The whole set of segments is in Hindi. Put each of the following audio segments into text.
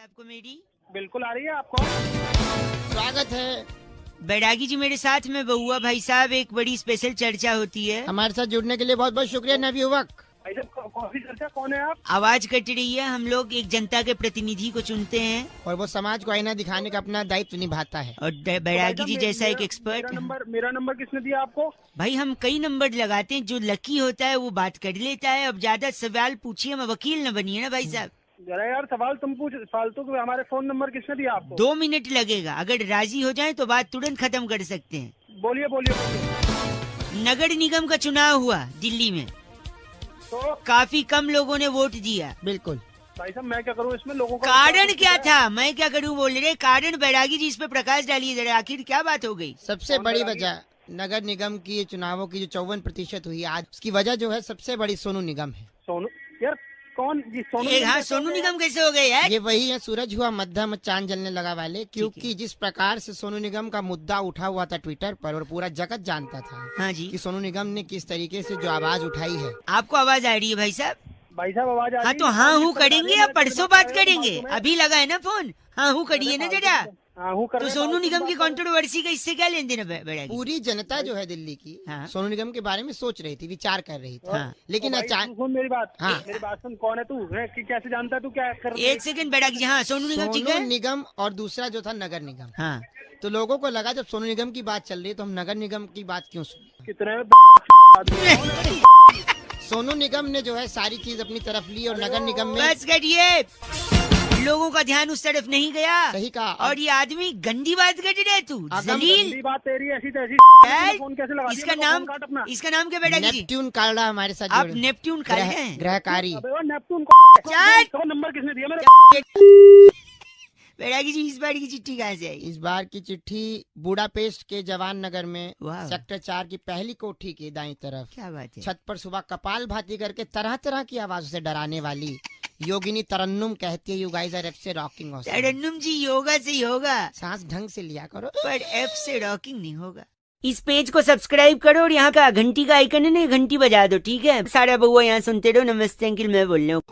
आपको मेरी? बिल्कुल आ रही है आपको। स्वागत है बैरागी जी मेरे साथ में बहुआ भाई साहब, एक बड़ी स्पेशल चर्चा होती है। हमारे साथ जुड़ने के लिए बहुत बहुत शुक्रिया नवयुवक। भाई साहब कौन सी चर्चा, कौन है आप? आवाज कट रही है। हम लोग एक जनता के प्रतिनिधि को चुनते हैं और वो समाज को आईना दिखाने का अपना दायित्व निभाता है। और बैरागी जी जैसा एक एक्सपर्ट। मेरा नंबर किसने दिया आपको? भाई हम कई नंबर लगाते हैं, जो लकी होता है वो बात कर लेता है। अब ज्यादा सवाल पूछिए, मैं वकील न बनिए ना भाई साहब। जरा यार सवाल तुम पूछ, फालतू के। हमारे फोन नंबर किसने दिया आपको? 2 मिनट लगेगा, अगर राजी हो जाए तो बात तुरंत खत्म कर सकते हैं। बोलिए बोलिए बोलिए। नगर निगम का चुनाव हुआ दिल्ली में, तो काफी कम लोगों ने वोट दिया। बिल्कुल। भाई साहब मैं क्या करूँ इसमें? लोगों का कारण क्या था? मैं क्या करूं बोल रहे? कारण बैरागी जी इस पे प्रकाश डालिए जरा, आखिर क्या बात हो गई? सबसे बड़ी वजह नगर निगम की चुनावों की जो 54% हुई आज, उसकी वजह जो है सबसे बड़ी सोनू निगम है। सोनू यार कौन जी? सोनू हाँ, सोनू निगम कैसे हो गए यार? ये वही है, सूरज हुआ मध्यम चांद जलने लगा वाले। क्योंकि जिस प्रकार से सोनू निगम का मुद्दा उठा हुआ था ट्विटर पर और पूरा जगत जानता था हाँ जी, कि सोनू निगम ने किस तरीके से जो आवाज उठाई है। आपको आवाज आ रही है भाई साहब? भाई साहब आवाज आ रही हाँ है? तो हाँ हूँ करेंगे या परसों बात करेंगे? अभी लगा है ना फोन, हाँ हूँ करिए ना जरा। हाँ हूँ कर तो रहे हैं, सोनू फालतू निगम की बात कर- कंट्रोवर्सी का इससे क्या लेन देन बैरागी? पूरी जनता जो है दिल्ली की हाँ। सोनू निगम के बारे में सोच रही थी, विचार कर रही थी। हाँ। लेकिन ओ भाई, अचानक तू सुन मेरी बात। हाँ। मेरी बात सुन। कौन है तू? कैसे जानता है तू क्या कर रही है? एक सेकंड बैरागी जी, हाँ सोनू निगम ठीक सोनू है। निगम और दूसरा जो था नगर निगम। हाँ तो लोगों को लगा जब सोनू निगम की बात चल रही है तो हम नगर निगम की बात क्यों सुने। कितने सोनू निगम ने जो है सारी चीज अपनी तरफ ली और नगर निगम में बस करिए, लोगों का ध्यान उस तरफ नहीं गया। सही कहा। और ये आदमी गंदी बात कर रहे तू, जलील। गंदी बात तेरी ऐसी तैसी। यार, फोन कैसे लगा दिया? इसका मेरे को नाम फोन काट अपना। इसका नाम क्या बैरागी जी? नेपट्यून कालड़ा हमारे साथ आप जुड़े। नेपट्यून का हैं? ग्रहकारी। अबे वो नेपटून को चल। तो नंबर किसने दिया मेरे? बैरागी जी इस बार की चिट्ठी कहाँ से आई? इस बार की चिट्ठी बुडापेस्ट के जवान नगर में वाह। सेक्टर 4 की पहली कोठी की दाईं तरफ क्या बात है? छत पर सुबह कपाल भाती करके तरह तरह की आवाजों से डराने वाली योगिनी तरन्नुम कहती है, यू गाइस आर एफ से रॉकिंग ऑसम। तरन्नुम जी योगा से ही होगा, सांस ढंग से लिया करो। पर एफ से रॉकिंग नहीं होगा। इस पेज को सब्सक्राइब करो और यहाँ का घंटी का आइकन है ना, घंटी बजा दो, ठीक है? सारा बहुआ यहाँ सुनते रहो। नमस्ते अंकिल, मैं बोल रहा हूँ।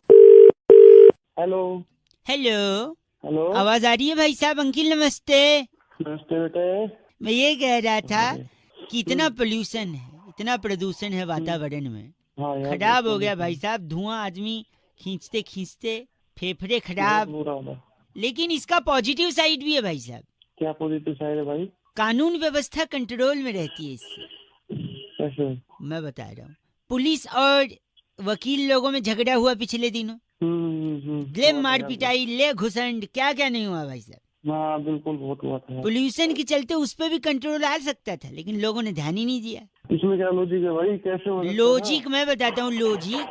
Hello hello, hello. आवाज आ रही है भाई साहब? अंकिल नमस्ते। नमस्ते बेटे। मैं ये कह रहा था कि इतना पोल्यूशन है, इतना प्रदूषण है वातावरण में, हाँ यार, खराब हो गया भाई साहब। धुआं आदमी खींचते खींचते फेफड़े खराब। बुरा होगा। लेकिन इसका पॉजिटिव साइड भी है भाई साहब। क्या पॉजिटिव साइड है भाई? कानून व्यवस्था कंट्रोल में रहती है इससे। कैसे? मैं बता रहा हूँ, पुलिस और वकील लोगों में झगड़ा हुआ पिछले दिनों, ले मार पिटाई, ले घुसंड, क्या क्या नहीं हुआ भाई साहब? हाँ बिल्कुल, बहुत हुआ था। पोल्यूशन के चलते उस पे भी कंट्रोल आ सकता था, लेकिन लोगों ने ध्यान ही नहीं दिया। इसमें क्या लॉजिक है भाई? कैसे हो सकता है? लॉजिक मैं बताता हूँ, लॉजिक।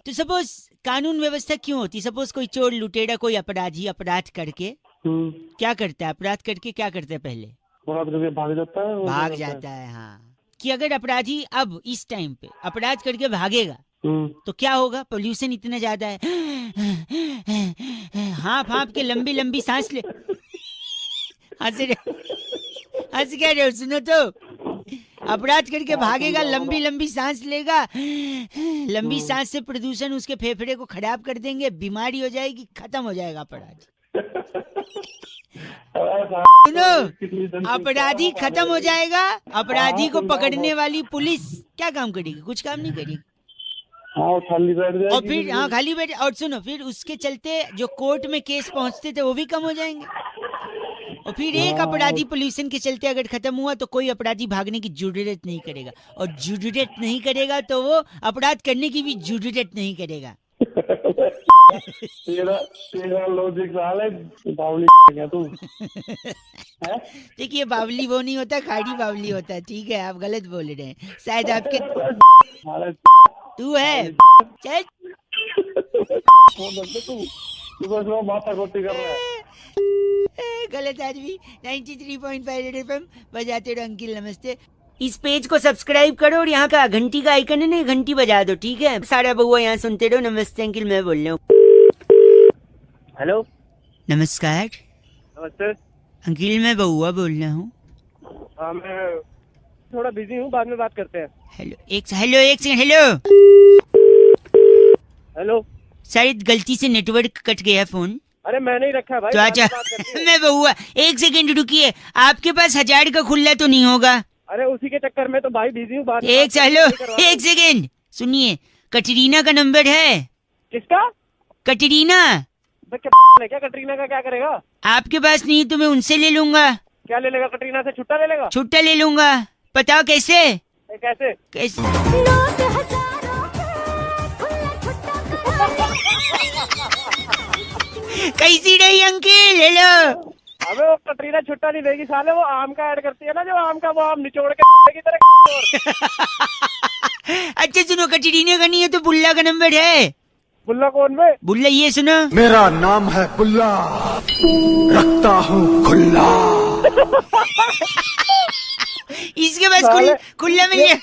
तो सपोज कानून व्यवस्था क्यों होती? सपोज कोई चोर लुटेरा, कोई अपराधी अपराध करके क्या करता है? अपराध करके क्या करता है? पहले भाग जाता है। भाग जाता है। हाँ, कि अगर अपराधी अब इस टाइम पे अपराध करके भागेगा तो क्या होगा? पोल्यूशन इतना ज्यादा है, हाँफ हाँफ के लंबी लंबी सांस ले। हंस क्या रहे हो? सुनो तो, अपराध करके भागेगा, लंबी लंबी सांस लेगा, लंबी सांस से प्रदूषण उसके फेफड़े को खराब कर देंगे, बीमारी हो जाएगी, खत्म हो जाएगा अपराध। सुनो, अपराधी खत्म हो जाएगा, अपराधी को पकड़ने वाली पुलिस क्या काम करेगी? कुछ काम नहीं करेगी। खाली बैठ जाएगी। और फिर हाँ, खाली बैठ। और सुनो, फिर उसके चलते जो कोर्ट में केस पहुंचते थे वो भी कम हो जाएंगे। और फिर एक अपराधी पोल्यूशन के चलते अगर खत्म हुआ तो कोई अपराधी भागने की जरूरत नहीं करेगा, और जरूरत नहीं करेगा तो वो अपराध करने की भी जरूरत नहीं करेगा। तेरा लॉजिक साले बावली क्या तू? देखिए, बावली वो नहीं होता, खाड़ी बावली होता है, ठीक है? आप गलत बोल रहे हैं शायद, आपके तू है। चल तू माथा गोटी कर रहा है। गलत आदमी। 93.5 FM बजाते रहो। अंकिल नमस्ते। इस पेज को सब्सक्राइब करो और यहाँ का घंटी का आइकन है ना, घंटी बजा दो, ठीक है? सारा बहुआ यहाँ सुनते रहो। नमस्ते अंकिल, मैं बोल रहा हूँ। हेलो नमस्कार नमस्ते। अंकिल, मैं बहुआ बोल रहा हूँ। हाँ मैं थोड़ा बिजी हूँ, बाद में बात करते हैं। हेलो एक सेकंड, हेलो। हेलो शायद गलती से नेटवर्क कट गया फोन। अरे मैं नहीं रखा है भाई, तो बाद अच्छा में बात करते हैं। मैं बहुआ 1 सेकंड रुकिए, आपके पास 1000 का खुल्ला तो नहीं होगा? अरे उसी के चक्कर में तो भाई बिजी हूँ, बाद में एक बात करते हेलो हैं, करवा दो। 1 सेकंड सुनिए, कटरीना का नंबर है? किसका? कटरीना भाई क्या कटरीना का क्या करेगा? आपके पास नहीं तो मैं उनसे ले लूंगा। क्या ले लेगा? कटरीना से छुट्टा ले लेगा? छुट्टा ले लूंगा। बताओ कैसे? ए, कैसे? कैसे? कैसी रही अंकिल? हेलो। अबे वो कटरीना छुट्टा नहीं देगी साले, वो आम का ऐड करती है ना, जो आम का वो आम निचोड़ के की तरह। अच्छा सुनो, कटरीना का नहीं है तो बुल्ला का नंबर है। बुल्ला कौन बे? बुल्ला ये सुनो, मेरा नाम है बुल्ला, रखता हूँ खुल्ला। इसके पास साले- खुल्ला मिल गया।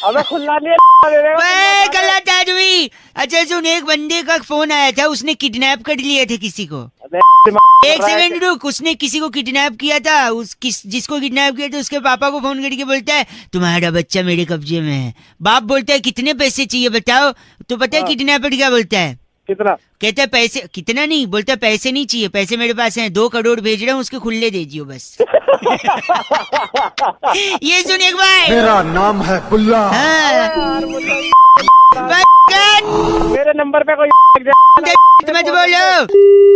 अबे खुल्ला नहीं है, ले लेगा। वे गलत आदमी। अच्छा सुन, एक बंदे का फोन आया था, उसने किडनैप कर लिया था किसी को। अबे 1 सेकंड रुक, उसने किसी को किडनैप किया था। जिसको किडनैप किया था उसके पापा को फोन करके बोलता है तुम्हारा बच्चा मेरे कब्जे में है। बाप बोलता है कितने पैसे चाहिए बताओ? तो पता है किडनैपर क्या बोलता है? कितना? कहता है पैसे कितना नहीं, बोलता है पैसे नहीं चाहिए, पैसे मेरे पास हैं, 2 करोड़ भेज रहा हूँ, उसके खुले दे दियो बस। ये सुन एक बार। मेरा नाम है बुल्ला। हाँ। यार बुल्ला, बस मेरे नंबर पे कोई मत बोलो।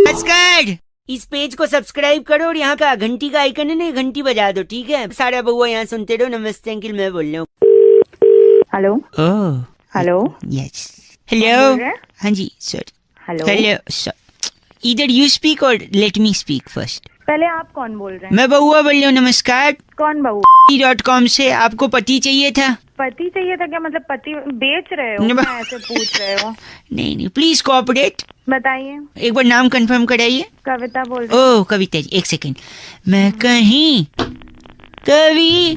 नमस्कार, इस पेज को सब्सक्राइब करो और यहाँ का घंटी का आइकन है ना, घंटी बजा दो, ठीक है? सारा बउआ यहाँ सुनते रहो। नमस्ते अंकिल, मैं बोल रहा हूँ। हेलो ओह हेलो यस बोल हेलो। रहे हैं? हाँ जी सर। हेलो हेलो सर, इधर यू स्पीक और लेट मी स्पीक फर्स्ट। पहले आप कौन बोल रहे हैं? मैं बउआ बोल रहा हूँ। नमस्कार, कौन बहू? .com से आपको पति चाहिए था? पति चाहिए था क्या? मतलब पति बेच रहे हो? नहीं, क्या ऐसे पूछ रहे हो? नहीं प्लीज कोऑपरेट। बताइए। एक बार नाम कंफर्म कराइए। कविता बोल रही हूँ। ओह कविता जी, 1 सेकंड। मैं कहीं कभी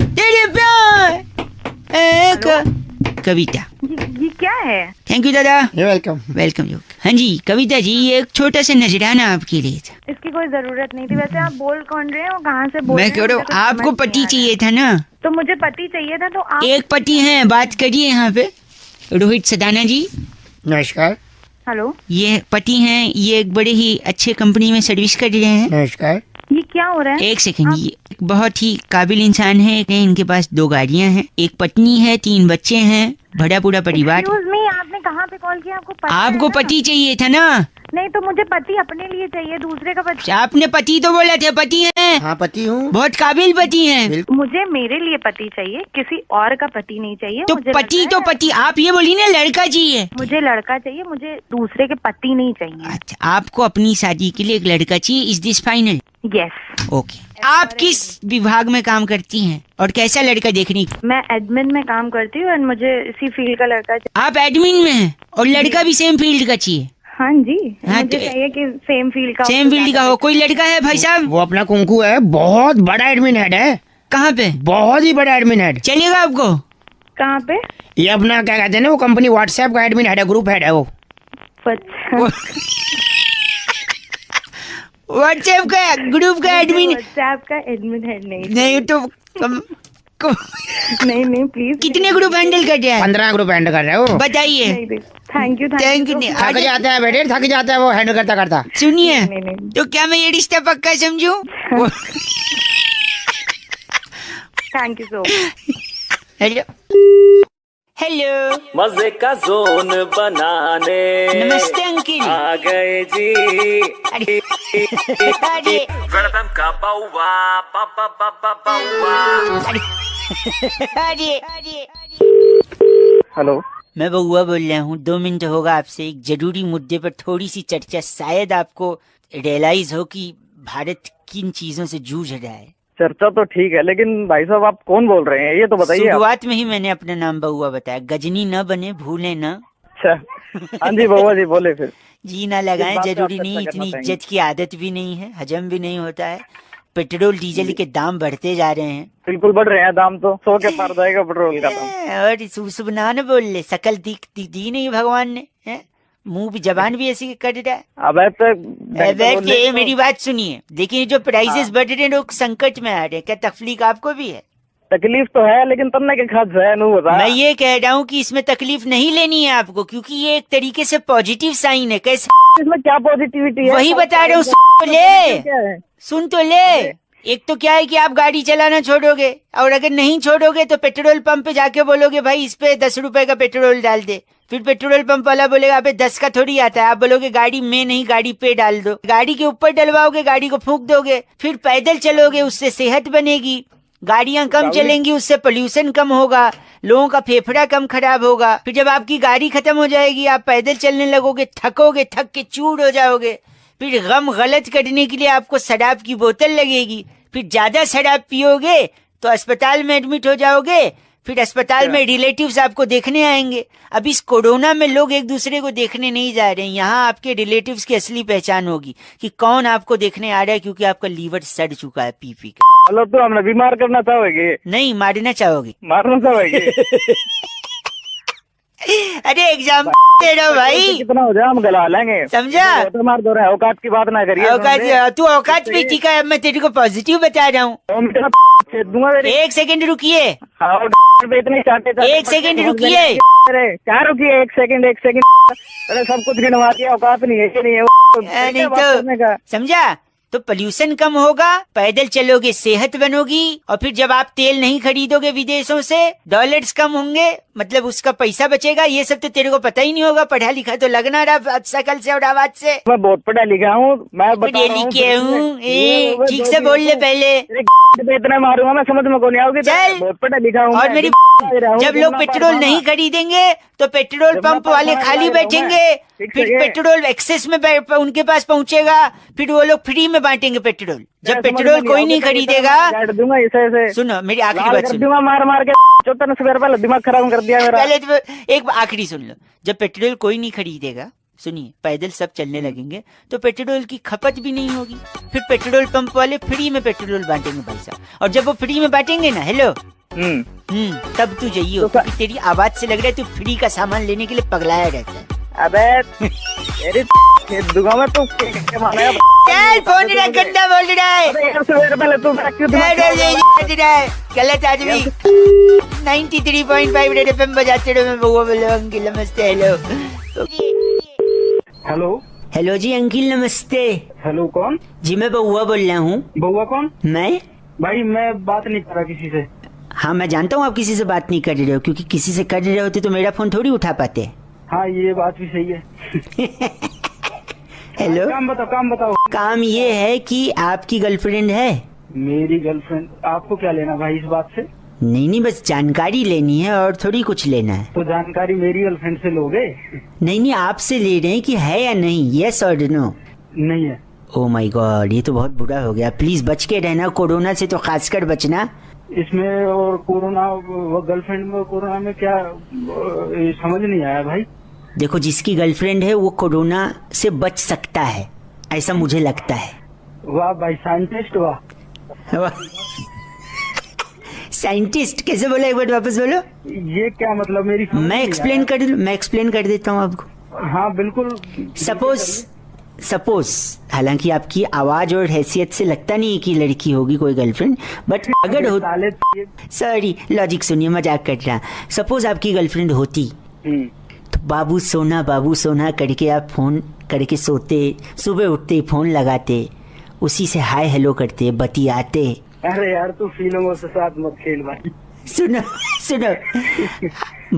तेरे प्यार कविता। ये क्या है? थैंक यू दादा, वेलकम। वेलकम। हाँ जी कविता जी, ये एक छोटा सा नजराना आपके लिए था। इसकी कोई जरूरत नहीं थी। वैसे आप बोल कौन रहे हो? कहाँ से बोल मैं रहे कह हैं? रहा हूँ मुझे कुछ आपको समझ पति नहीं आ चाहिए था ना? रहा। तो मुझे पति चाहिए था, तो आप एक पति हैं, बात करिए यहाँ पे। रोहित सदाना जी, नमस्कार। हेलो, ये पति हैं, ये एक बड़े ही अच्छे कंपनी में सर्विस कर रहे हैं। नमस्कार। ये क्या हो रहा है? 1 सेकंड, ये एक बहुत ही काबिल इंसान है। इनके पास 2 गाड़ियां हैं, एक पत्नी है, 3 बच्चे हैं, भरा पूरा परिवार। Excuse me, आपने कहाँ पे कॉल किया? आपको पता आपको है ना? पति चाहिए था ना? नहीं, तो मुझे पति अपने लिए चाहिए, दूसरे का पति। आपने पति तो बोला था, पति हैं, हाँ पति हूँ। बहुत काबिल पति हैं। मुझे मेरे लिए पति चाहिए, किसी और का पति नहीं चाहिए। तो मुझे पति लगता तो है- पति, आप ये बोली ना लड़का चाहिए। मुझे लड़का चाहिए, मुझे दूसरे के पति नहीं चाहिए। अच्छा, आपको अपनी शादी के लिए एक लड़का चाहिए। Is this final? Yes. Okay. आप किस विभाग में काम करती हैं और कैसा लड़का देखने की? मैं एडमिन में काम करती हूँ और मुझे इसी फील्ड का लड़का चाहिए। आप एडमिन में हैं और लड़का भी सेम फील्ड का चाहिए? हाँ जी, हाँ, मुझे तो- चाहिए कि सेम फील्ड का हो सेम तो फील्ड का ज्यादा हो। कोई लड़का है भाई साहब? वो अपना कुंकू है, बहुत बड़ा एडमिन हेड है, कहाँ पे? बहुत ही बड़ा एडमिन हेड। चलेगा आपको? कहाँ पे? ये अपना क्या कहते हैं ना, वो कंपनी व्हाट्सएप का एडमिन हेड है, ग्रुप हेड है वो। अच्छा, व्हाट्सएप का ग्रुप का एडमिन? व्हाट्सएप का एडमिन है? नहीं नहीं तो नहीं प्लीज। कितने ग्रुप हैंडल कर रहा है? 15 ग्रुप हैंड कर रहे हो। बताइए। Thank you thank you. थक जाता है बेटे, थक जाता है वो हैंडल करता करता। सुनिए, नहीं। तो क्या मैं ये रिश्ता पक्का समझूं? Thank you so much. Hello hello, मजे का जोन बनाने नमस्ते अंकिल। आ गए जी। अरे अरे वेलकम का बाउवा बाबा बाबा बाउवा। अरे हेलो, मैं बउआ बोल रहा हूँ। 2 मिनट होगा आपसे एक जरूरी मुद्दे पर थोड़ी सी चर्चा। शायद आपको रियलाइज हो कि भारत किन चीजों से जूझ रहा है। चर्चा तो ठीक है, लेकिन भाई साहब आप कौन बोल रहे हैं ये तो बताइए आप। शुरुआत में ही मैंने अपना नाम बउआ बताया। गजनी न बने, भूले न। अच्छा, हाँ जी बउआ जी बोले फिर। जी ना लगाएं, इस बात पे जरूरी आप नहीं। चर्चा करना इतनी चाहेंगे। इज्जत की आदत भी नहीं है, हजम भी नहीं होता है। पेट्रोल डीजल के दाम बढ़ते जा रहे हैं। बिल्कुल बढ़ रहे हैं दाम, तो 100 के पार जाएगा पेट्रोल का दाम। और सुबह न बोल ले, शकल दी नहीं भगवान ने, हैं? मुंह भी जबान भी ऐसी कर रहा है। अब ऐसे बैठ के मेरी बात सुनिए। देखिए जो प्राइसेस बढ़ रहे हैं, लोग संकट में आ रहे हैं। क्या तकलीफ आपको भी है? तकलीफ तो है लेकिन तन्ने के खास है नू बता। मैं ये कह रहा हूँ कि इसमें तकलीफ नहीं लेनी है आपको, क्योंकि ये एक तरीके से पॉजिटिव साइन है। कैसे? इसमें क्या पॉजिटिविटी है? वही बता रहा हूँ, सुन तो ले। एक तो क्या है कि आप गाड़ी चलाना छोड़ोगे, और अगर नहीं छोड़ोगे तो पेट्रोल पंप पे जाके बोलोगे भाई इस पे 10 रुपए का पेट्रोल डाल दे। फिर पेट्रोल पंप वाला बोलेगा अबे 10 का थोड़ी आता है। आप बोलोगे गाड़ी में नहीं, गाड़ी पे डाल दो। गाड़ी के ऊपर डलवाओगे, गाड़ी को फूंक दोगे। फिर पैदल चलोगे, उससे सेहत बनेगी। गाड़ियां कम चलेंगी, उससे पोल्यूशन कम होगा, लोगों का फेफड़ा कम खराब होगा। फिर जब आपकी गाड़ी खत्म हो जाएगी, आप पैदल चलने लगोगे, थकोगे, थक के चूर हो जाओगे। फिर गम गलत करने के लिए आपको शराब की बोतल लगेगी। फिर ज्यादा शराब पियोगे तो अस्पताल में एडमिट हो जाओगे। फिर अस्पताल में रिलेटिव्स आपको देखने आएंगे। अब इस कोरोना में लोग एक दूसरे को देखने नहीं जा रहे हैं। यहाँ आपके रिलेटिव्स की असली पहचान होगी कि कौन आपको देखने आ रहा है, क्योंकि आपका लीवर सड़ चुका है पी के। मतलब तो हमने बीमार करना चाहोगे? नहीं, मारना चाहोगे। मारना चाहोगे? अरे एग्जाम दे रहा हूँ भाई। कितना हो जाए हम गला लेंगे, समझा? तो मार दो रहा है, औकात की बात ना करिए। औकात, तू औकात पे ठीक है। अब मैं तेरे को पॉजिटिव बता रहा हूँ। एक सेकंड रुकिए, एक सेकंड रुकिए। अरे क्या रुकिए? एक सेकंड। अरे सब कुछ गिनवा दिया, औकात नहीं है, ये नहीं है नहीं तो समझा? तो पोल्यूशन कम होगा, पैदल चलोगे, सेहत बनोगी। और फिर जब आप तेल नहीं खरीदोगे विदेशों से, डॉलर्स कम होंगे, मतलब उसका पैसा बचेगा। ये सब तो तेरे को पता ही नहीं होगा, पढ़ा लिखा तो लगना रहा शकल से और आवाज से। मैं बहुत पढ़ा लिखा हूँ, मैं पढ़े लिखे हूँ। ठीक से बोल ले पहले। इतना मारूंगा मैं, समझ में को नहीं आओगे। चल, बहुत पढ़ा लिखा हूँ। और मेरी जब लोग पेट्रोल नहीं खरीदेंगे तो पेट्रोल पंप वाले खाली बैठेंगे। फिर पेट्रोल एक्सेस में उनके पास पहुंचेगा, फिर वो लोग फ्री में बांटेंगे पेट्रोल। जब पेट्रोल कोई नहीं खरीदेगा, सुनो मेरी आखिरी बात सुनो, मार के 14 रुपए दिमाग खराब कर दिया मेरा। पहले तो एक आखिरी सुन लो। जब पेट्रोल कोई नहीं खरीदेगा, सुनिए, पैदल सब चलने लगेंगे तो पेट्रोल की खपत भी नहीं होगी। फिर पेट्रोल पंप वाले फ्री में पेट्रोल बांटेंगे भाई साहब। और जब वो फ्री में बांटेंगे ना, हेलो, तब तू जाइयो, क्योंकि तेरी आवाज से लग रहा है तू फ्री का सामान लेने के लिए पगलाया रहता है। अबे तेरी दुआ में तू चल, फोन गंदा बोल रहा है, गलत आदमी। 93.5 रेड एफएम बजाते रहो। मैं बउआ बोल रहा हूँ। अंकिल नमस्ते। हेलो जी अंकिल नमस्ते। हेलो कौन? जी मैं बउआ बोल रहा हूँ। बउआ कौन? मैं भाई मैं बात नहीं कर रहा किसी से। हाँ मैं जानता हूँ आप किसी से बात नहीं कर रहे हो, क्योंकि किसी से कर रहे होते तो मेरा फोन थोड़ी उठा पाते। हाँ ये बात भी सही है। हेलो, काम बताओ। काम ये है कि आपकी गर्लफ्रेंड है? मेरी गर्लफ्रेंड? आपको क्या लेना भाई इस बात से? नहीं, बस जानकारी लेनी है और थोड़ी कुछ लेना है। तो जानकारी मेरी गर्लफ्रेंड से लोगे? नहीं, आपसे ले रहे हैं कि है या नहीं, यस और नो। नहीं है। ओह माय गॉड, ये तो बहुत बुरा हो गया। प्लीज बच के रहना, कोरोना से तो खासकर बचना। इसमें और कोरोना, गर्लफ्रेंड में कोरोना में क्या समझ नहीं आया भाई। देखो, जिसकी गर्लफ्रेंड है वो कोरोना से बच सकता है, ऐसा मुझे लगता है। वाह भाई साइंटिस्ट, वाह। साइंटिस्ट कैसे बोला? एक बार वापस बोलो। ये क्या मतलब? मेरी मैं एक्सप्लेन कर देता हूँ आपको। हाँ बिल्कुल। सपोज हालांकि आपकी आवाज और हैसियत से लगता नहीं है कि लड़की होगी कोई गर्लफ्रेंड, बट अगर हो, सॉरी लॉजिक सुनिए, मजाक कर रहा। सपोज आपकी गर्लफ्रेंड होती तो बाबू सोना करके आप फोन करके सोते, सुबह उठते फोन लगाते, उसी से हाय हेलो करते, बतियाते। अरे यार तू फिल्मों से साथ मत खेल भाई। सुनो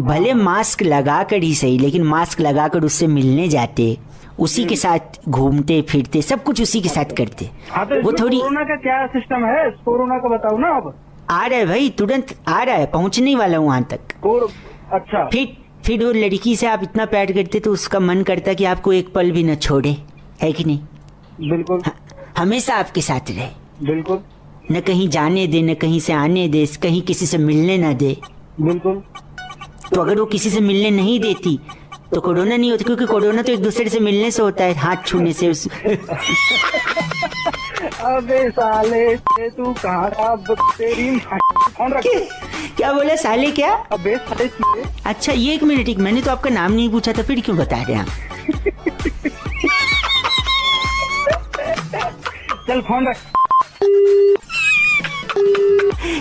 भले मास्क लगाकर ही सही, लेकिन मास्क लगाकर उससे मिलने जाते, उसी के साथ घूमते फिरते, सब कुछ उसी के साथ करते। हाँ तो वो थोड़ी कोरोना का क्या सिस्टम है? कोरोना का बताओ ना। अब आ रहा है भाई, तुरंत आ रहा है, पहुंचने वाला हूँ वहां तक। अच्छा, फिर वो लड़की से आप इतना प्यार करते तो उसका मन करता कि आपको एक पल भी न छोड़े, है कि नहीं? बिल्कुल। हमेशा आपके साथ रहे, बिल्कुल। न कहीं जाने दे, न कहीं से आने दे, कहीं किसी से मिलने न दे। बिल्कुल। तो अगर वो किसी से मिलने नहीं देती तो कोरोना नहीं होता, क्योंकि कोरोना तो एक दूसरे से मिलने से होता है, हाथ छूने से। अबे साले तू कहाँ था? तेरी फोन रख। क्या बोला साले? क्या? अबे साले। अच्छा ये एक मिनट, मैंने तो आपका नाम नहीं पूछा था, फिर क्यों बता रहे हैं आप? चल फोन रख।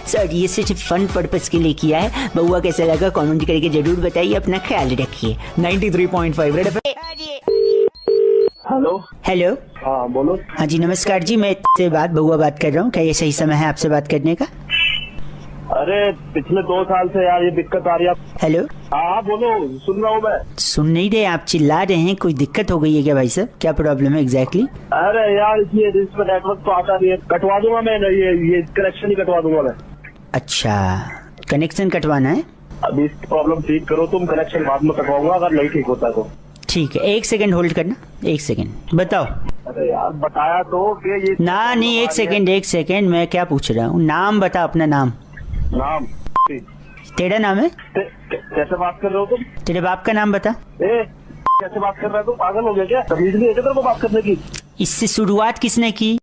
सॉरी, ये सिर्फ फन पर्पस के लिए किया है। बउआ कैसा लगा कमेंट करके जरूर बताइए, अपना ख्याल रखिए। 93.5 रेड एफएम। हेलो। हेलो, हाँ बोलो। हाँ जी नमस्कार जी, मैं से बउआ बात कर रहा हूँ। क्या ये सही समय है आपसे बात करने का? अरे पिछले 2 साल से यार ये दिक्कत आ रही है। हेलो, हाँ बोलो, सुन रहा हूँ मैं। सुन नहीं रहे आप, चिल्ला रहे हैं। कोई दिक्कत हो गई है क्या भाई साहब? क्या प्रॉब्लम है एग्जैक्टली? अरे यार इसमें नेटवर्क तो आता नहीं है, कटवा दूंगा मैं। ये कनेक्शन ही कटवा दूंगा मैं। अच्छा, कनेक्शन कटवाना है? अभी इस प्रॉब्लम ठीक करो तुम, कनेक्शन बाद में कटवाऊंगा अगर नहीं ठीक होता तो। ठीक है, 1 सेकंड होल्ड करना, 1 सेकंड बताओ। अरे यार बताया तो कि ये ना नहीं, 1 सेकंड 1 सेकंड, मैं क्या पूछ रहा हूँ, नाम बता अपना नाम। नाम? तेरा नाम है? कैसे बात कर रहे हो तुम? तेरे बाप का नाम बता। कैसे बात कर रहे हो तुम? पागल हो गया क्या? तमीज नहीं है क्या तेरे को बात करने की? इससे शुरुआत किसने की?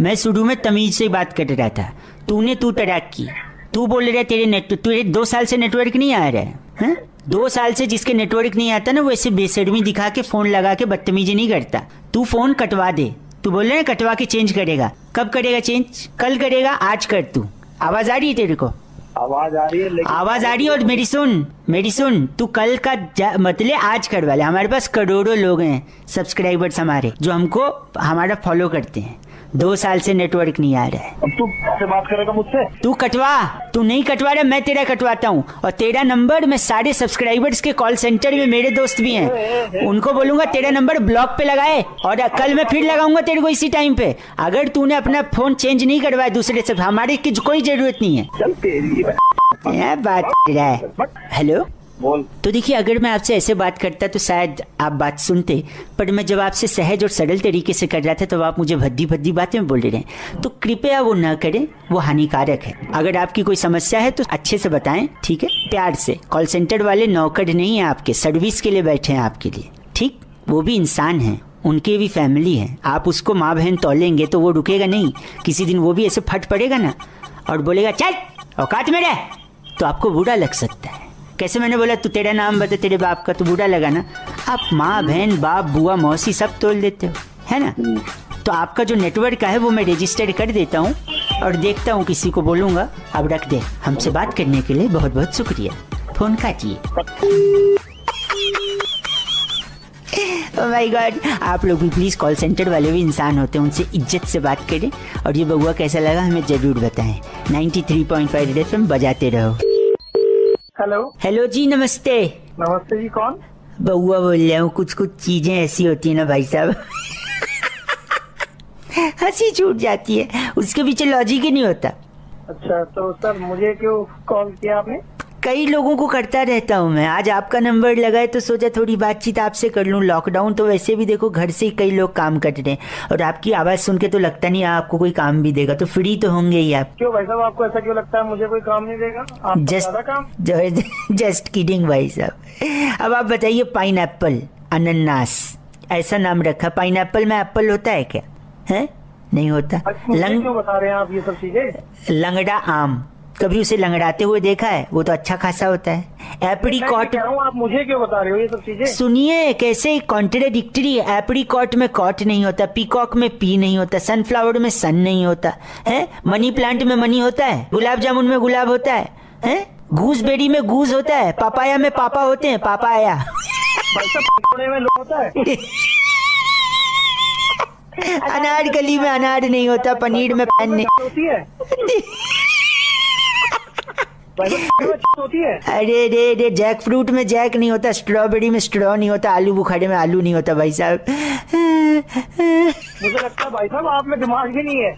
मैं शुरू में तमीज से बात कर रहा था, तूने तड़ाक की। तू बोल रहा है तुझे 2 साल से नेटवर्क नहीं आ रहा है? 2 साल से जिसके नेटवर्क नहीं आता ना, वो ऐसे बेशर्मी दिखा के फोन लगा के बदतमीजी नहीं करता। तू फोन कटवा दे। तू बोल रहा है कटवा के चेंज करेगा। कब करेगा चेंज? कल करेगा, आज कर। तू आवाज आ रही है तेरे को? आवाज आ रही है लेकिन आवाज आ रही है। और मेरी सुन, तू कल का मतलब आज करवा ले। हमारे पास करोड़ों लोग हैं सब्सक्राइबर्स हमारे, जो हमको हमारा फॉलो करते हैं। 2 साल से नेटवर्क नहीं आ रहा है। अब तू कैसे बात करेगा मुझसे? तू कटवा। तू नहीं कटवा रहा, मैं तेरा कटवाता हूँ। और तेरा नंबर मैं सारे सब्सक्राइबर्स के कॉल सेंटर में, मेरे दोस्त भी हैं, उनको बोलूंगा तेरा नंबर ब्लॉक पे लगाए। और कल मैं फिर लगाऊंगा तेरे को इसी टाइम पे। अगर तूने अपना फोन चेंज नहीं करवाया दूसरे से, हमारे की कोई जरूरत नहीं है। चल तेरी क्या बात कर रहा है? हेलो बोल। तो देखिए, अगर मैं आपसे ऐसे बात करता तो शायद आप बात सुनते, पर मैं जब आपसे सहज और सरल तरीके से कर रहा था तो आप मुझे भद्दी भद्दी बातें बोल रहे हैं। तो कृपया वो ना करें, वो हानिकारक है। अगर आपकी कोई समस्या है तो अच्छे से बताएं, ठीक है, प्यार से। कॉल सेंटर वाले नौकर नहीं है आपके, सर्विस के लिए बैठे हैं आपके लिए, ठीक? वो भी इंसान हैं, उनकी भी फैमिली है। आप उसको माँ बहन तोलेंगे तो वो रुकेगा नहीं। किसी दिन वो भी ऐसे फट पड़ेगा ना और बोलेगा चल औकात में रह, तो आपको बुरा लग सकता है। कैसे मैंने बोला तू तेरा नाम बता तेरे बाप का, तो बुरा लगा ना। आप माँ बहन बाप बुआ मौसी सब तोल देते हो, है ना? तो आपका जो नेटवर्क है वो मैं रजिस्टर कर देता हूँ और देखता हूँ, किसी को बोलूँगा अब रख दे। हमसे बात करने के लिए बहुत बहुत शुक्रिया, फोन काटिए। ओह माय गॉड, आप लोग भी प्लीज, कॉल सेंटर वाले भी इंसान होते हैं, उनसे इज्जत से बात करें। और ये बउआ कैसा लगा हमें जरूर बताएं। 93.5 रेड एफएम बजाते रहो। हेलो। हेलो जी, नमस्ते। नमस्ते जी, कौन? बउआ बोल रहा हूँ। कुछ चीजें ऐसी होती है ना भाई साहब, हंसी छूट जाती है, उसके पीछे लॉजिक ही नहीं होता। अच्छा, तो सर मुझे क्यों कॉल किया आपने? कई लोगों को करता रहता हूँ मैं। आज आपका नंबर लगाए तो सोचा थोड़ी बातचीत आपसे कर लूँ। लॉकडाउन तो वैसे भी देखो घर से ही कई लोग काम कर रहे हैं, और आपकी आवाज सुन के तो लगता नहीं आपको कोई काम भी देगा, तो फ्री तो होंगे ही आप। क्यों भाई साहब, आपको ऐसा क्यों लगता है मुझे कोई काम नहीं देगा? आप ज्यादा काम। जस्ट किडिंग भाई साहब। अब आप बताइए, पाइनएप्पल, अनन्नास, ऐसा नाम रखा। पाइनएप्पल में एप्पल होता है क्या? है नहीं होता। क्यों बता रहे हैं आप ये सब चीजें? लंगड़ा आम, कभी उसे लंगड़ाते हुए देखा है? वो तो अच्छा खासा होता है। एप्रीकॉट, आप मुझे क्यों बता रहे हो ये सब चीजें? सुनिए कैसे कॉन्ट्रेडिक्टरी है। एप्रीकॉट में कॉट नहीं होता, पीकॉक में पी नहीं होता, सनफ्लावर में सन नहीं होता है, मनी प्लांट में मनी होता है, गुलाब जामुन में गुलाब होता है, गूसबेरी में गूस होता है, पापाया में पापा होते हैं, पापाया। में लोग होता है। अनारकली में अनार नहीं होता, पनीर में पैन नहीं होती है। होती है। अरे रे रे, जैक फ्रूट में जैक नहीं होता, स्ट्रॉबेरी में स्ट्रॉ नहीं होता, आलू बुखारे में आलू नहीं होता भाई साहब। मुझे लगता है भाई साहब आप में दिमाग ही नहीं है।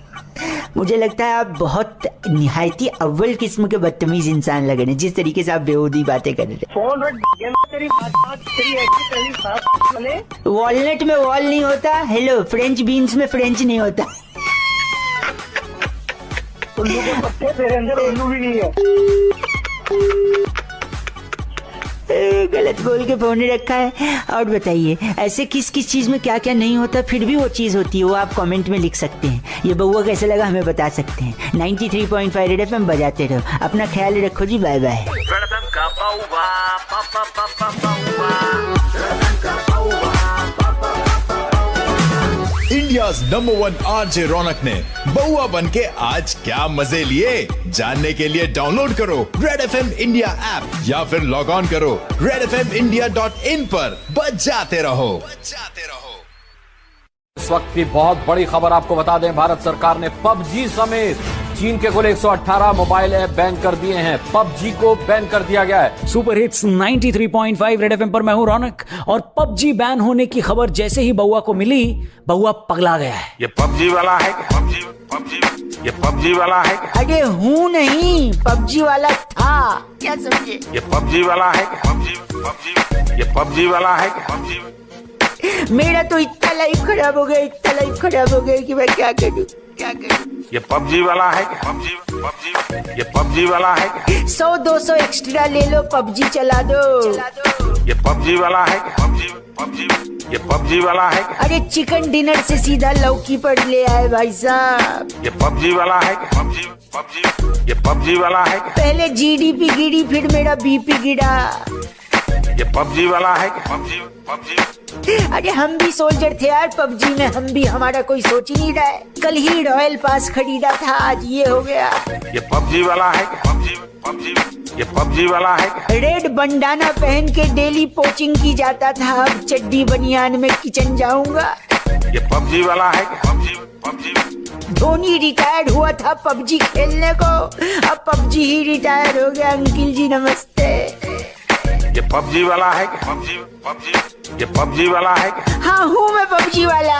मुझे लगता है आप बहुत निहायती अव्वल किस्म के बदतमीज इंसान लग रहे हैं, जिस तरीके से आप बेहूदी बातें कर रहे हैं। फोन रख, तेरी वॉलनट में वॉल नहीं होता, हेलो, फ्रेंच बीन्स में फ्रेंच नहीं होता। उल्लू के पत्ते, तेरे अंदर उल्लू भी नहीं है। गलत बोल के फोन रखा है। और बताइए, ऐसे किस किस चीज में क्या क्या नहीं होता फिर भी वो चीज होती है, वो आप कमेंट में लिख सकते हैं। ये बउआ कैसा लगा हमें बता सकते हैं। 93.5 रेड एफएम बजाते रहो, अपना ख्याल रखो जी, bye bye. India India's number 1 RJ Raunak ने बउआ बन के आज क्या मजे लिए, जानने के लिए डाउनलोड करो रेड FM इंडिया ऐप या फिर लॉग ऑन करो redfmindia.in पर। बजाते रहो। इस वक्त की बहुत बड़ी खबर आपको बता दें, भारत सरकार ने पबजी समेत चीन के कुल 118 मोबाइल ऐप बैन कर दिए हैं। पबजी को बैन कर दिया गया है। सुपर हिट्स 93.5 रेड एफएम पर मैं हूं रौनक, और पबजी बैन होने की खबर जैसे ही बउआ को मिली, बउआ पगला गया है। ये पबजी वाला है, ये पबजी वाला है। अरे हूँ नहीं, पबजी वाला था, क्या समझे? ये पबजी वाला है, ये पबजी वाला है। मेरा तो इतना लाइफ खराब हो गया, इतना लाइफ खराब हो गया कि मैं क्या करूँ। ये पबजी वाला है, ये पबजी वाला है। 100-200 एक्स्ट्रा ले लो, पबजी चला दो। ये पबजी वाला है, ये पबजी वाला है। अरे चिकन डिनर से सीधा लौकी पर ले आए भाई साहब। ये पबजी वाला है, ये पबजी वाला है। पहले GDP गिरी, फिर मेरा BP गिरा। ये पबजी वाला है, अरे हम भी सोल्जर थे यार पबजी में, हम भी, हमारा कोई सोच ही नहीं रहा है। कल ही रॉयल पास खरीदा था, आज ये हो गया। ये पबजी वाला है, ये पबजी वाला है। रेड बंडाना पहन के डेली पोचिंग की जाता था, अब चड्डी बनियान में किचन जाऊंगा। ये पबजी वाला है, धोनी रिटायर्ड हुआ था पबजी खेलने को, अब पबजी ही रिटायर हो गया। अंकिल जी नमस्ते। ये पबजी वाला है, ये पबजी वाला है। हाँ हूँ मैं पबजी वाला,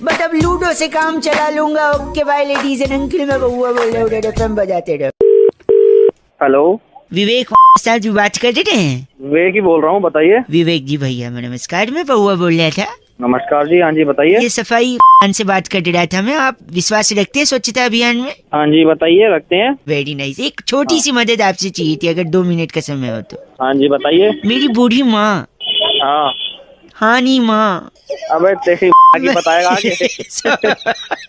बट अब लूडो से काम चला लूंगा। Okay bye ladies and uncle, मैं बउआ बोल रहा हूँ, रेड एफएम बजाते रहो। हेलो, विवेक साहब जी बात कर रहे हैं? विवेक ही बोल रहा हूँ, बताइए। विवेक जी भैया नमस्कार, मैं बउआ बोल रहा था। नमस्कार जी, हाँ जी बताइए। ये सफाई से बात कर रहा था मैं। आप विश्वास रखते हैं स्वच्छता अभियान में? हाँ जी बताइए, रखते हैं। Very nice. एक छोटी सी मदद आपसे चाहिए थी, अगर 2 मिनट का समय हो तो। हाँ जी बताइए। मेरी बूढ़ी माँ। हाँ हाँ नहीं माँ। अबे तेरी की बताएगा आगे।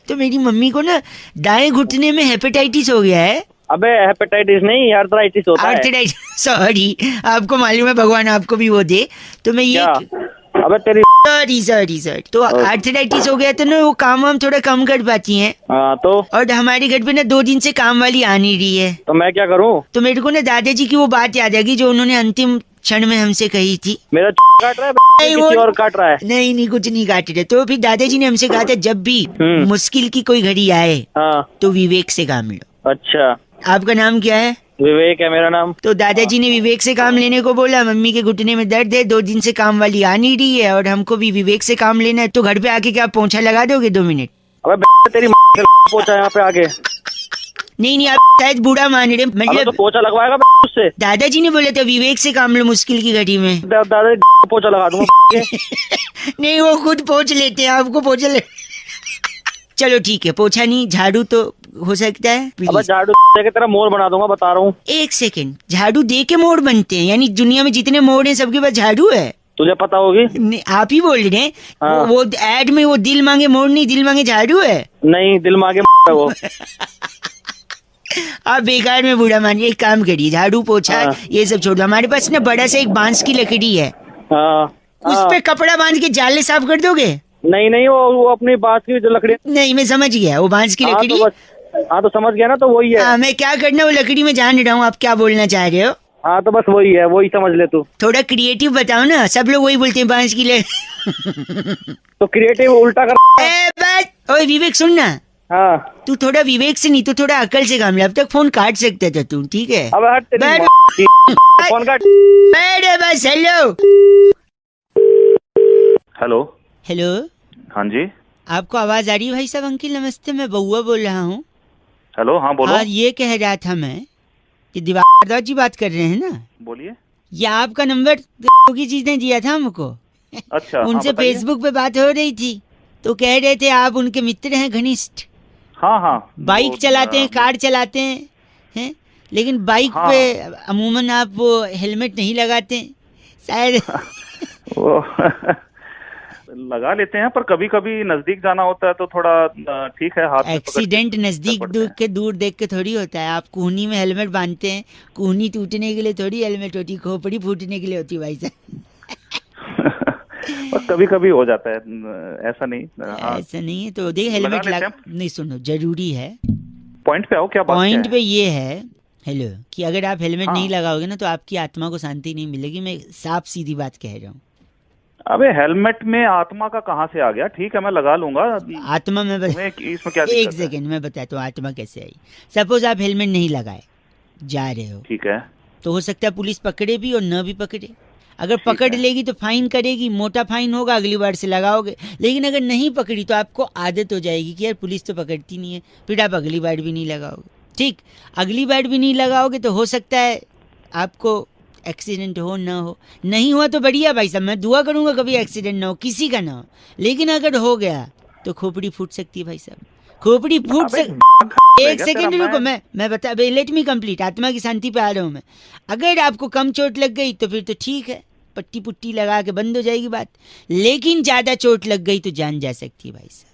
तो मेरी मम्मी को ना दाएं घुटने में हेपेटाइटिस हो गया है। अबे हेपेटाइटिस नहीं, आर्थराइटिस होता है। आर्थराइटिस, सॉरी, आपको मालूम है, भगवान आपको भी वो दे। तो मैं ये, अबे तेरी, सॉरी तो आर्थराइटिस हो गया तो ना वो काम वाम थोड़ा कम कर पाती हैं। हाँ तो, और हमारे घर पे ना 2 दिन से काम वाली आ नहीं रही है। तो मैं क्या करूँ? तो मेरे को ना दादाजी की वो बात याद आ गई जो उन्होंने अंतिम क्षण में हमसे कही थी। मेरा काट रहा है, किसी और काट रहा है। नहीं कुछ नहीं काट रहे। तो फिर दादाजी ने हमसे कहा था जब भी मुश्किल की कोई घड़ी आए तो विवेक से काम लो। अच्छा, आपका नाम क्या है? विवेक है मेरा नाम। तो दादाजी ने विवेक से काम लेने को बोला। मम्मी के घुटने में दर्द है, 2 दिन से काम वाली आ नहीं रही है, और हमको भी विवेक से काम लेना है। तो घर पे आके क्या पोंछा लगा दोगे 2 मिनट? अबे तेरी पोंछा यहाँ पे आके। नहीं आप शायद बूढ़ा मान रहे, मतलब तो पोंछा लगवाएगा उससे। दादाजी ने बोला था विवेक से काम लो मुश्किल की घड़ी में। दादाजी पोंछा लगा दूंगा। नहीं वो खुद पोंछ लेते हैं, आपको पोंछा ले। चलो ठीक है, पोछा नहीं, झाड़ू तो हो सकता है। अब झाड़ू देके तेरा मोर बना दूंगा, बता रहा हूँ। 1 सेकंड, झाड़ू दे के मोड़ बनते हैं? यानी दुनिया में जितने मोड़ हैं सबके पास झाड़ू है? तुझे पता होगी। आप ही बोल रहे हैं। हाँ। वो एड में वो दिल मांगे मोड़ नहीं, दिल मांगे झाड़ू है। नहीं, दिल मांगे वो। आप बेकार में बूढ़ा मानिए, एक काम करिए, झाड़ू पोछा ये सब छोड़ दो। हमारे पास ना बड़ा सा एक बांस की लकड़ी है, उस पे कपड़ा बांध के जाले साफ कर दोगे? नहीं वो अपनी बांस की जो लकड़ी। नहीं मैं समझ गया, वो बांस की लकड़ी। हाँ तो समझ गया ना, तो वही है। मैं क्या करना वो लकड़ी में जान रहा हूँ, आप क्या बोलना चाह रहे हो? हाँ तो बस वही है, वही समझ ले तू। थोड़ा क्रिएटिव बताओ ना, सब लोग वही बोलते हैं बांस की लकड़ी। तो क्रिएटिव उल्टा कर। ओए विवेक सुन ना। हाँ तू थोड़ा विवेक से नहीं तो थोड़ा अकल से काम ले। अब तक फोन काट सकता था तू, ठीक है? अब हट फोन काट। बस हेलो हेलो हेलो। हाँ जी, आपको आवाज आ रही है भाई साहब? अंकिल नमस्ते, मैं बउआ बोल रहा हूँ। हेलो, हाँ बोलो। ये कह रहा था मैं कि दिवाकर जी बात कर रहे हैं ना? बोलिए। ये आपका नंबर की चीज दिया था हमको। अच्छा। उनसे फेसबुक पे बात हो रही थी, तो कह रहे थे आप उनके मित्र हैं घनिष्ठ। हाँ बाइक चलाते हैं, कार चलाते हैं, लेकिन बाइक पे अमूमन आप वो हेलमेट नहीं लगाते शायद। वो लगा लेते हैं, पर कभी कभी नजदीक जाना होता है तो थोड़ा ठीक है, हाथ एक्सीडेंट नजदीक दूर देख के थोड़ी होता है। आप कूहनी में हेलमेट बांधते हैं, कूहनी टूटने के लिए थोड़ी हेलमेट होती, खोपड़ी फूटने के लिए होती भाई साहब। बस कभी कभी हो जाता है, ऐसा नहीं। हाँ, ऐसा नहीं है तो देख हेलमेट लेते लगा, नहीं सुनो जरूरी है। पॉइंट पे आओ, क्या बात पॉइंट क्या पे ये है हेलो कि अगर आप हेलमेट हाँ। नहीं लगाओगे ना तो आपकी आत्मा को शांति नहीं मिलेगी। मैं साफ सीधी बात कह रहा हूँ। अबे हेलमेट में आत्मा का कहाँ से आ गया? ठीक है, मैं लगा लूंगा। आत्मा में तुम्हें इसमें क्या एक दिक्कत है? सेकेंड मैं बताता हूँ आत्मा कैसे आई। सपोज आप हेलमेट नहीं लगाए जा रहे हो, ठीक है, तो हो सकता है पुलिस पकड़े भी और न भी पकड़े। अगर पकड़ लेगी तो फाइन करेगी, मोटा फाइन होगा, अगली बार से लगाओगे। लेकिन अगर नहीं पकड़ी तो आपको आदत हो जाएगी कि यार पुलिस तो पकड़ती नहीं है, फिर आप अगली बार भी नहीं लगाओगे। ठीक, अगली बार भी नहीं लगाओगे तो हो सकता है आपको एक्सीडेंट हो ना हो। नहीं हुआ तो बढ़िया भाई साहब, मैं दुआ करूंगा कभी एक्सीडेंट ना हो, किसी का ना हो। लेकिन अगर हो गया तो खोपड़ी फूट सकती है भाई साहब, खोपड़ी फूट सकती। एक सेकेंड रुको, मैं बता, लेट मी कंप्लीट। आत्मा की शांति पे आ रहा हूँ मैं। अगर आपको कम चोट लग गई तो फिर तो ठीक है, पट्टी पुट्टी लगा के बंद हो जाएगी बात। लेकिन ज्यादा चोट लग गई तो जान जा सकती है भाई साहब।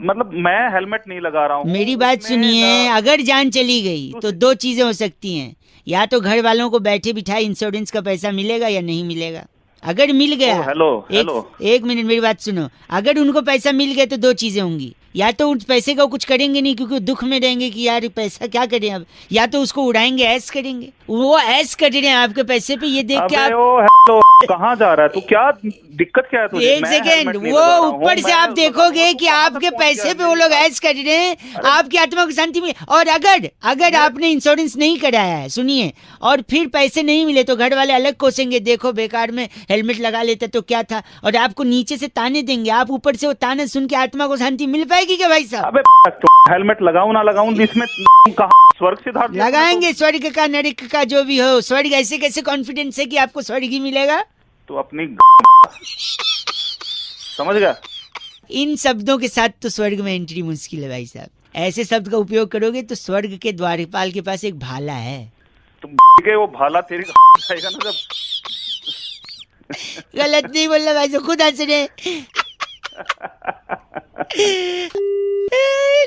मतलब मैं हेलमेट नहीं लगा रहा हूँ। मेरी बात सुनिए, अगर जान चली गई तो दो चीजें हो सकती हैं। या तो घर वालों को बैठे बिठाए इंश्योरेंस का पैसा मिलेगा या नहीं मिलेगा। अगर मिल गया, एक मिनट मेरी बात सुनो, अगर उनको पैसा मिल गया तो दो चीजें होंगी। या तो उस पैसे का कुछ करेंगे नहीं क्योंकि दुख में रहेंगे कि यार पैसा क्या करें अब, या तो उसको उड़ाएंगे, ऐश करेंगे। वो ऐश कर रहे हैं आपके पैसे पे, ये देख के आप कहाँ जा रहा है तू? क्या दिक्कत क्या है तुझे? एक सेकेंड, वो ऊपर से आप देखोगे कि आपके पैसे पे वो लोग ऐश कर रहे हैं, आपकी आत्मा को शांति मिले। और अगर आपने इंश्योरेंस नहीं कराया है, सुनिए, और फिर पैसे नहीं मिले तो घर वाले अलग कोसेंगे, देखो बेकार में हेलमेट लगा लेते तो क्या था, और आपको नीचे से ताने देंगे। आप ऊपर से वो ताने सुन के आत्मा को शांति मिल पाएगी क्या भाई साहब? हेलमेट लगाऊं ना लगाऊं, इसमें कहाँ स्वर्ग सिद्धार्थ लगाएंगे, स्वर्ग का नरक का जो भी हो। स्वर्ग ऐसे कैसे कॉन्फिडेंस है कि आपको स्वर्ग ही मिलेगा? तो अपनी समझ गया? इन शब्दों के साथ तो स्वर्ग में एंट्री मुश्किल है भाई साहब। ऐसे शब्द का उपयोग करोगे तो स्वर्ग के द्वारपाल के पास एक भाला है, तुम के वो भाला तेरी खाएगा ना जब। गलत नहीं बोलना भाई साहब, खुद हंस रहे।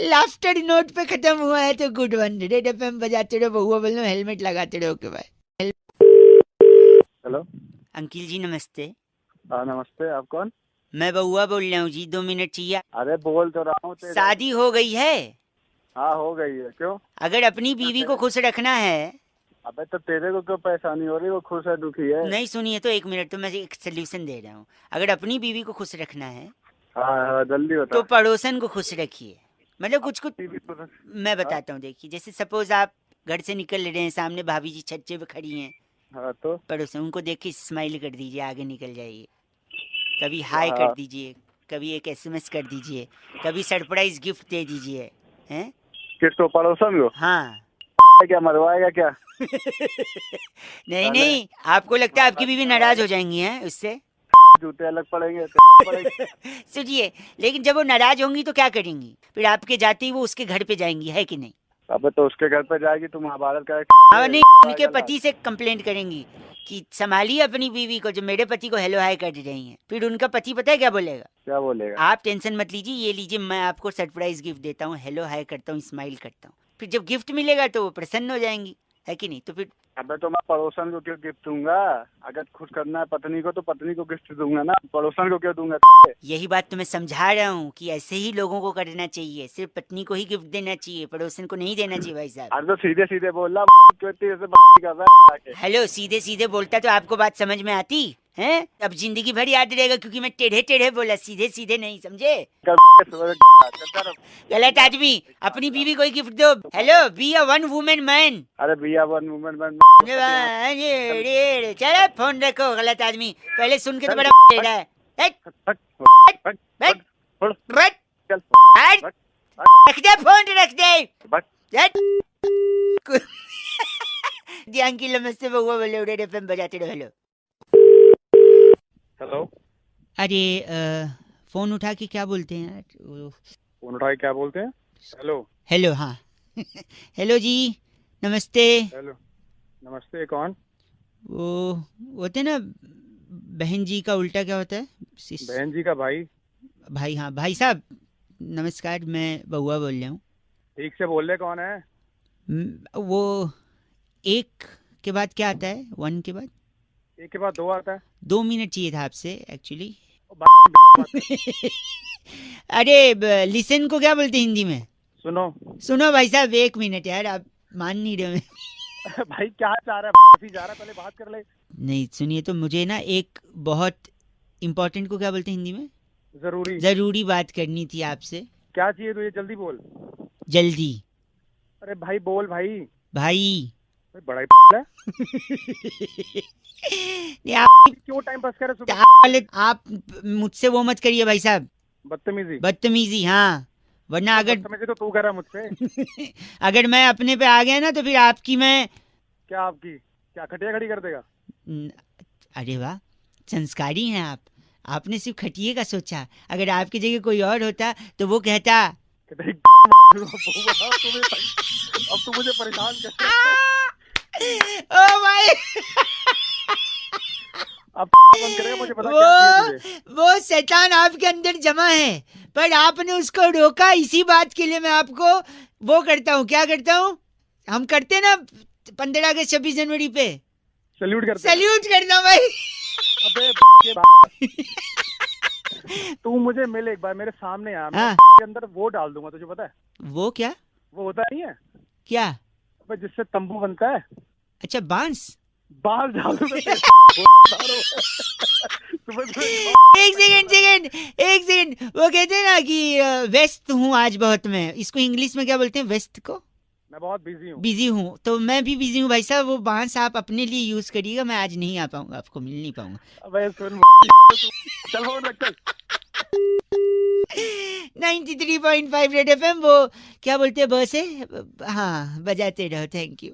लाफ्टर नोट पे खत्म हुआ है तो गुड वन। रेड एफएम बजाते रहो, बहुआ बोलो, हेलमेट लगाते रहो। ओके भाई। हेलो अंकिल जी नमस्ते। नमस्ते, आप कौन? मैं बहुआ बोल रहा हूँ जी, 2 मिनट चाहिए। अरे बोल तो रहा हूँ। शादी हो गई है? हाँ हो गई है। क्यों? अगर अपनी बीवी को खुश रखना है। अबे तो तेरे को क्यों परेशानी हो रही? वो खुश है दुखी है? नहीं सुनिए तो 1 मिनट, तो मैं एक सोल्यूशन दे रहा हूँ। अगर अपनी बीवी को खुश रखना है हाँ जल्दी बता। तो पड़ोसन को खुश रखिए। मतलब कुछ मैं बताता हूँ। देखिए जैसे सपोज आप घर से निकल रहे हैं, सामने भाभी जी छज्जे पे खड़ी हैं, हाँ तो पड़ोसन, उनको देख के स्माइल कर दीजिए, आगे निकल जाइए। कभी हाय कर दीजिए, कभी एक SMS कर दीजिए, कभी सरप्राइज गिफ्ट दे दीजिए। हैं किसको? पड़ोसन को? हाँ। क्या मरवाएगा क्या? नहीं, आपको लगता है आपकी बीवी नाराज हो जाएंगी हैं उससे? जूते अलग पड़ेंगे। सुनिए, लेकिन जब वो नाराज होंगी तो क्या करेंगी? फिर आपके जाते ही वो उसके घर पे जाएंगी, है कि नहीं? अबे तो उसके घर पे जाएगी तो महाभारत का हाँ नहीं, उनके पति से कंप्लेंट करेंगी कि संभालिए अपनी बीवी को, जो मेरे पति को हेलो हाय कर रही हैं। फिर उनका पति पता है क्या बोलेगा? क्या बोलेगा? आप टेंशन मत लीजिए, ये लीजिए, मैं आपको सरप्राइज गिफ्ट देता हूँ, हेलो हाय करता हूँ, स्माइल करता हूँ। फिर जब गिफ्ट मिलेगा तो वो प्रसन्न हो जाएंगी, है कि नहीं? तो फिर अबे तो मैं पड़ोसन को क्यों गिफ्ट दूंगा? अगर खुश करना है पत्नी को तो पत्नी को गिफ्ट दूंगा ना, पड़ोसन को क्यों दूंगा? यही बात तो मैं समझा रहा हूँ कि ऐसे ही लोगों को करना चाहिए, सिर्फ पत्नी को ही गिफ्ट देना चाहिए, पड़ोसन को नहीं देना चाहिए भाई साहब। अरे तो सीधे सीधे बोल रहा, कर रहा है। हेलो, सीधे सीधे बोलता तो आपको बात समझ में आती है? अब जिंदगी भर याद रहेगा क्योंकि मैं टेढ़े टेढ़े बोला, सीधे सीधे नहीं, समझे? गलत आदमी। अपनी बीवी को गिफ्ट दो। Hello, be a one women man. अरे be a one women man. चलो फोन रखो, गलत आदमी। पहले सुन के तो बड़ा टेढ़ा है। रख दे फोन, रख दे। जी अंकिल नमस्ते, बहुआ बोले, रेड एफएम बजाते रहो। Hello hello. अरे फोन उठा के क्या बोलते हैं यार? फोन उठा के क्या बोलते हैं? हेलो। हेलो, हाँ। हेलो जी नमस्ते। हेलो नमस्ते, कौन? वो होते ना बहन जी का उल्टा क्या होता है? बहन जी का भाई। भाई, हाँ भाई साहब नमस्कार, मैं बहुआ बोल रहा हूँ। ठीक से बोल रहे, कौन है? वो 1 के बाद क्या आता है? 1 के बाद? 1 के बाद 2 आता है। 2 मिनट चाहिए था आपसे एक्चुअली। अरे लिसन को क्या बोलते हैं हिंदी में? सुनो सुनो भाई साहब, 1 मिनट यार, आप मान नहीं रहे हो। भाई क्या चाह रहा है, जा रहा है, पहले बात कर ले। नहीं सुनिए, तो मुझे ना एक बहुत इम्पोर्टेंट को क्या बोलते हैं हिंदी में? जरूरी बात करनी थी आपसे। क्या चाहिए तुझे, जल्दी बोल। जल्दी। अरे भाई बोल भाई। भाई बड़ा है। नहीं, आप क्यों टाइम पास कर रहे आप मुझसे वो मत करिए भाई साहब, बदतमीजी। हाँ, वरना अगर तो तू कर रहा मुझसे। अगर मैं अपने पे आ गया ना तो फिर आपकी मैं क्या खटिया खड़ी कर देगा? अरे वाह, संस्कारी हैं आप। आपने सिर्फ खटिए का सोचा, अगर आपकी जगह कोई और होता तो वो कहता अब तू मुझे परेशान कर। ओ भाई अब बंद करेगा, मुझे पता क्या चाहिए तुझे। वो शैतान आपके अंदर जमा है, पर आपने उसको रोका। इसी बात के लिए मैं आपको वो करता हूँ, क्या करता हूँ, हम करते ना 15 अगस्त 26 जनवरी पे सल्यूट करता हूँ भाई। अबे तू मुझे मिल एक बार, मेरे सामने आ, मैं के अंदर वो डाल दूंगा, तुझे पता है? वो क्या? वो होता नहीं है क्या? जिससे तंबू बनता है। अच्छा, बांस डाल दूंगा। एक सेकंड, वो कहते हैं ना कि व्यस्त हूँ आज बहुत मैं, इसको इंग्लिश में क्या बोलते हैं व्यस्त को? मैं बहुत बिजी हूँ। तो मैं भी बिजी हूँ भाई साहब, वो बांस आप अपने लिए यूज करिएगा, मैं आज नहीं आ पाऊंगा, आपको मिल नहीं पाऊंगा। अबे सुन, चल फोन रख चल। 93.5 रेड एफएम, वो क्या बोलते हैं बस है, हाँ बजाते रहो। Thank you.